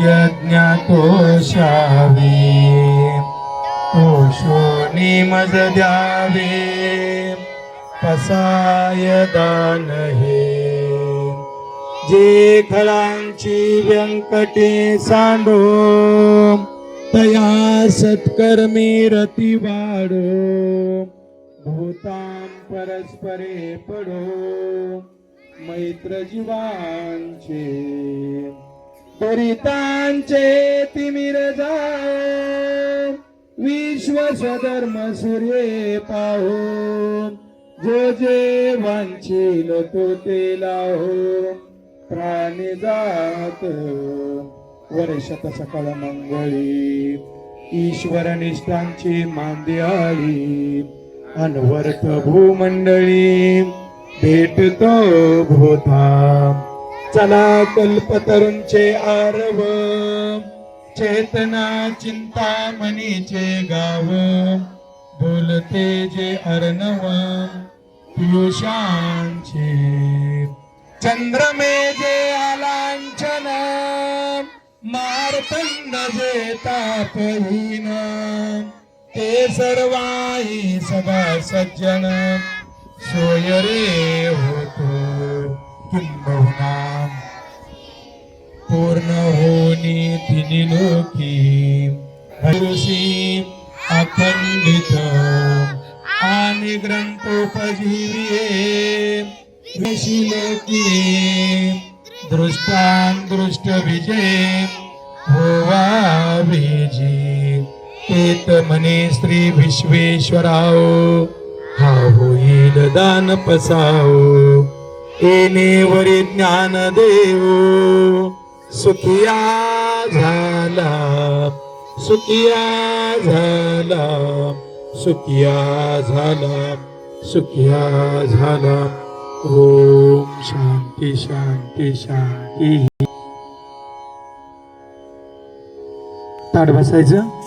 यज्ञातोषावे तोषोनी मज द्यावे पसाय दान हे जे खळांची व्यंकटे सांडो तया सत्कर्मी रती वाढो भूतां परस्परे पडो मैत्र जीवांचे परितांचे तिमिर जाओ विश्व सधर्म सूर्य पाहो जो जे वांछील तो ते लाहो प्राणी जात वर्षत सकळ मंगळी ईश्वर निष्ठांची मांदियाळी अनवर्त भूमंडळी भेटतो भूता चला कल्पतरूंचे आरव चेतना चिंतामणीचे गाव बोलते जे अर्णव पियुषांचे चंद्रमे जे आलांछन मार्तंड जे तापहीन ते सर्वाही सदा सज्जन सोय रे होतो किंबहुना पूर्ण होनी तिन्ही लोकी ऋषी अखंडित आणि ग्रंथोपजीविये लोकी दृष्टान दृष्ट विजय होवा विजी तेत मने श्री विश्वेश्वराव हा होईल दान पसाओ येणे वरी ज्ञान देव सुखिया झाला सुखिया झाला सुखिया झाला सुखिया झाला ओम शांती शांती शांती ताट बसायचं